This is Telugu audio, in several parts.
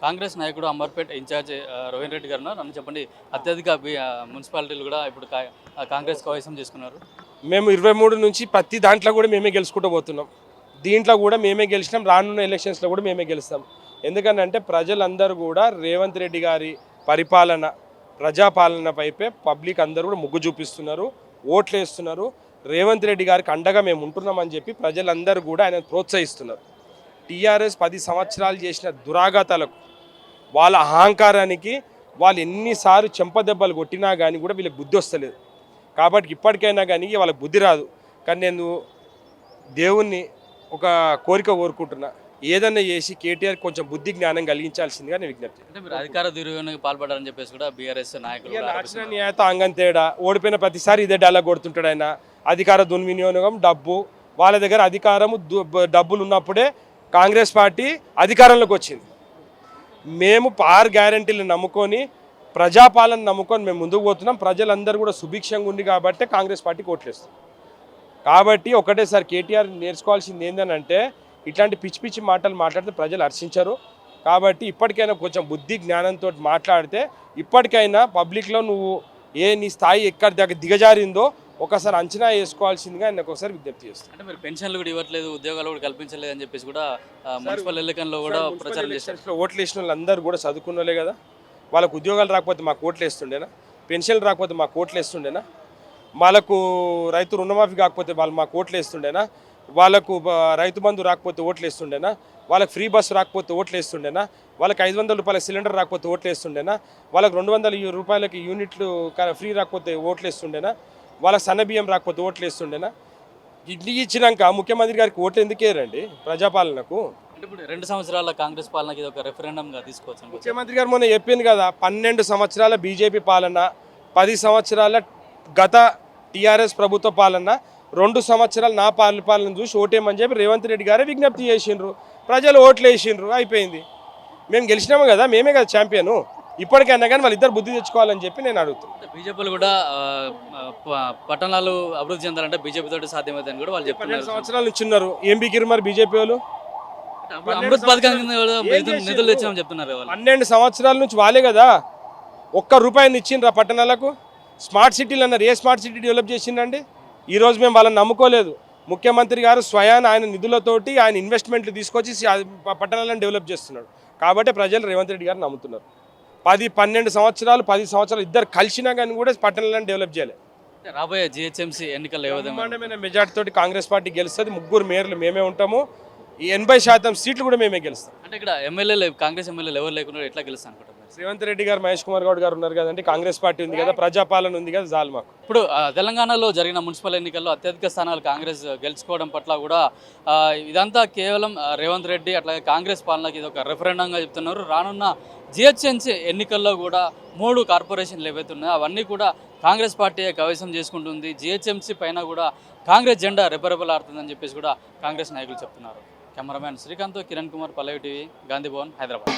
కాంగ్రెస్ నాయకుడు అంబర్పేట్ ఇన్ఛార్జ్ రోహిన్ రెడ్డి గారు నన్ను చెప్పండి. అత్యధిక మున్సిపాలిటీలు కూడా ఇప్పుడు కాంగ్రెస్ కైవసం చేసుకున్నారు. మేము 23 నుంచి ప్రతి దాంట్లో కూడా మేమే గెలుచుకుంటూ పోతున్నాం. దీంట్లో కూడా మేమే గెలిచినాం. రానున్న ఎలక్షన్స్లో కూడా మేమే గెలుస్తాం. ఎందుకంటే ప్రజలందరూ కూడా రేవంత్ రెడ్డి గారి పరిపాలన, ప్రజాపాలన వైపే పబ్లిక్ అందరూ కూడా మొగ్గు చూపిస్తున్నారు, ఓట్లు వేస్తున్నారు. రేవంత్ రెడ్డి గారికి అండగా మేము ఉంటున్నామని చెప్పి ప్రజలందరూ కూడా ఆయన ప్రోత్సహిస్తున్నారు. టీఆర్ఎస్ 10 సంవత్సరాలు చేసిన దురాఘాతాలకు, వాళ్ళ అహంకారానికి వాళ్ళు ఎన్నిసార్లు చెంపదెబ్బలు కొట్టినా కానీ కూడా వీళ్ళకి బుద్ధి వస్తలేదు. కాబట్టి ఇప్పటికైనా కానీ వాళ్ళకి బుద్ధి రాదు. కానీ నేను దేవుణ్ణి ఒక కోరిక కోరుకుంటున్నా, ఏదన్నా చేసి కేటీఆర్ కొంచెం బుద్ధి జ్ఞానం కలిగించాల్సిందిగా నేను విజ్ఞప్తి. అంటే మీరు అధికార దుర్వినియోగానికి పాల్పడారని చెప్పేసి కూడా బీఆర్ఎస్ నాయకులు నేత అంగం తేడా, ఓడిపోయిన ప్రతిసారి ఇదే డైలాగ్ కొడుతుంటాడు ఆయన. అధికార దుర్వినియోగం, డబ్బు, వాళ్ళ దగ్గర అధికారము డబ్బులు ఉన్నప్పుడే కాంగ్రెస్ పార్టీ అధికారంలోకి వచ్చింది. మేము 6 గ్యారంటీలు నమ్ముకొని, ప్రజాపాలన నమ్ముకొని మేము ముందుకు పోతున్నాం. ప్రజలందరూ కూడా సుభిక్షంగా ఉంది కాబట్టి కాంగ్రెస్ పార్టీకి ఓట్లేస్తాం. కాబట్టి ఒకటేసారి కేటీఆర్ నేర్చుకోవాల్సింది ఏంటంటే, ఇట్లాంటి పిచ్చి పిచ్చి మాటలు మాట్లాడితే ప్రజలు హర్షించరు. కాబట్టి ఇప్పటికైనా కొంచెం బుద్ధి జ్ఞానంతో మాట్లాడితే, ఇప్పటికైనా పబ్లిక్లో నువ్వు నీ స్థాయి ఎక్కడి దగ్గర దిగజారిందో ఒకసారి అంచనా వేసుకోవాల్సిందిగా నాకు ఒకసారి విజ్ఞప్తి చేస్తాను. అంటే మీరు పెన్షన్లు కూడా ఇవ్వట్లేదు, ఉద్యోగాలు కూడా కల్పించలేదు అని చెప్పేసి కూడా మున్సిపల్ ఎన్నికల్లో కూడా ప్రచారం చేస్తారు. ఓట్లు వేసిన వాళ్ళందరూ కూడా చదువుకున్నోలే కదా. వాళ్ళకు ఉద్యోగాలు రాకపోతే మాకు ఓట్లు వేస్తుండేనా? పెన్షన్లు రాకపోతే మాకు ఓట్లు వేస్తుండేనా? వాళ్ళకు రైతు రుణమాఫీ కాకపోతే వాళ్ళు మాకు ఓట్లు వేస్తుండేనా? వాళ్ళకు రైతు బంధు రాకపోతే ఓట్లు వేస్తుండేనా? వాళ్ళకి ఫ్రీ బస్సు రాకపోతే ఓట్లు వేస్తుండేనా? వాళ్ళకి 500 రూపాయల సిలిండర్ రాకపోతే ఓట్లు వేస్తుండేనా? వాళ్ళకి 200 రూపాయలకి యూనిట్లు ఫ్రీ రాకపోతే ఓట్లు వేస్తుండేనా? వాళ్ళకి సన్న బియ్యం రాకపోతే ఓట్లు వేస్తుండేనా? ఇడ్లీ ఇచ్చినాక ముఖ్యమంత్రి గారికి ఓట్లు ఎందుకు వేయరండి ప్రజాపాలనకు? అంటే ఇప్పుడు 2 సంవత్సరాల కాంగ్రెస్ పాలనకి ఇది ఒక రెఫరెండంగా తీసుకోవచ్చు. ముఖ్యమంత్రి గారు మొన్న చెప్పింది కదా, 12 సంవత్సరాల బీజేపీ పాలన, 10 సంవత్సరాల గత టీఆర్ఎస్ ప్రభుత్వ పాలన, 2 సంవత్సరాలు నా పాలన చూసి ఓటేమని చెప్పి రేవంత్ రెడ్డి గారే విజ్ఞప్తి చేసిండ్రు. ప్రజలు ఓట్లు వేసిండ్రు, అయిపోయింది. మేము గెలిచినాము కదా, మేమే కదా ఛాంపియను. ఇప్పటికైనా కానీ వాళ్ళిద్దరు బుద్ధి తెచ్చుకోవాలని చెప్పి నేను అడుగుతున్నాను. బీజేపీలు కూడా పట్టణాలు అభివృద్ధి చెందాలంటే బీజేపీ తోటి సాధ్యమవుతుందని కూడా వాళ్ళు చెప్తున్నారు. 12 సంవత్సరాల నుంచి ఉన్నారు. ఏం బీకిరు మరి బీజేపీ వాళ్ళు? అమృత్ పథకం నిధులు తెచ్చామని చెప్తున్నారు. 12 సంవత్సరాల నుంచి వాళ్ళే కదా ₹1 ఇచ్చిండ్రా పట్టణాలకు. స్మార్ట్ సిటీలు అన్నారు. ఏ స్మార్ట్ సిటీ డెవలప్ చేసిండండి? ఈరోజు మేము వాళ్ళని నమ్ముకోలేదు. ముఖ్యమంత్రి గారు స్వయాన ఆయన నిధులతోటి ఆయన ఇన్వెస్ట్మెంట్లు తీసుకొచ్చి పట్టణాలను డెవలప్ చేస్తున్నాడు. కాబట్టి ప్రజలు రేవంత్ రెడ్డి గారు నమ్ముతున్నారు. 10-12 సంవత్సరాలు 10 సంవత్సరాలు ఇద్దరు కలిసినా కానీ కూడా పట్టణాలను డెవలప్ చేయాలి. రాబోయే జిహెచ్ఎంసీ ఎన్నికల్లో బ్రహ్మాండమైన మెజార్టీ తోటి కాంగ్రెస్ పార్టీ గెలుస్తుంది. 3 మేయర్లు మేమే ఉంటాము. ఈ 80% సీట్లు కూడా మేమే గెలుస్తాం. అంటే ఇక్కడ ఎమ్మెల్యేలు, కాంగ్రెస్ ఎమ్మెల్యేలు ఎవరు లేకుండా ఎట్లా గెలుస్తాను అనుకుంటున్నారు? రేవంత్ రెడ్డి గారు, మహేష్ కుమార్ గౌడ్ గారు ఉన్నారు కదండి. కాంగ్రెస్ పార్టీ ఉంది కదా, ప్రజాపాలన ఉంది కదా, చాలు మాకు. ఇప్పుడు తెలంగాణలో జరిగిన మున్సిపల్ ఎన్నికల్లో అత్యధిక స్థానాలు కాంగ్రెస్ గెలుచుకోవడం పట్ల కూడా ఇదంతా కేవలం రేవంత్ రెడ్డి అట్లాగే కాంగ్రెస్ పాలనకి ఇది ఒక రెఫరెండంగా చెప్తున్నారు. రానున్న జిహెచ్ఎంసీ ఎన్నికల్లో కూడా 3 కార్పొరేషన్లు ఏవైతే ఉన్నాయో అవన్నీ కూడా కాంగ్రెస్ పార్టీ కైవసం చేసుకుంటుంది. జిహెచ్ఎంసీ పైన కూడా కాంగ్రెస్ జెండా రెపరెపలాడుతుందని చెప్పేసి కూడా కాంగ్రెస్ నాయకులు చెప్తున్నారు. కెమెరామ్యాన్ శ్రీకాంత్, కిరణ్ కుమార్, పల్లవి టీవీ, గాంధీ భవన్, హైదరాబాద్.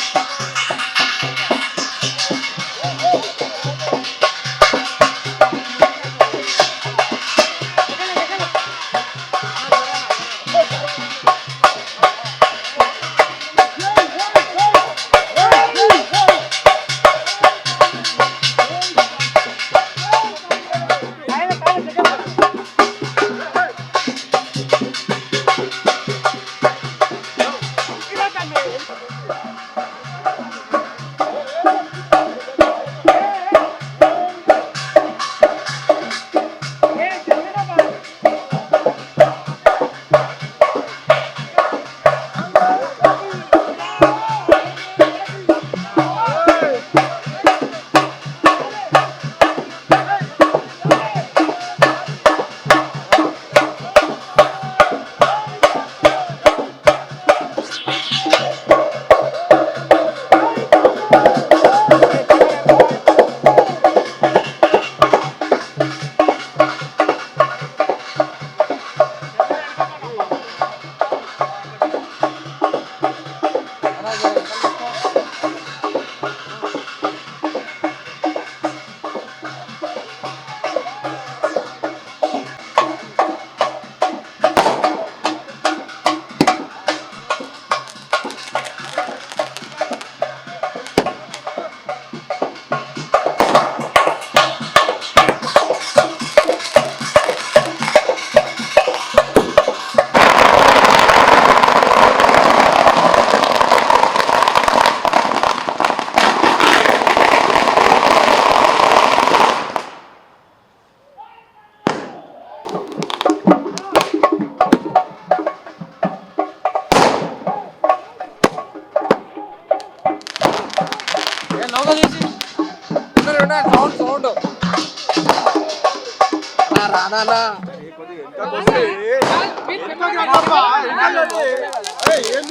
లోగో తీసి సౌండ్ సౌండ్ రానా ఏం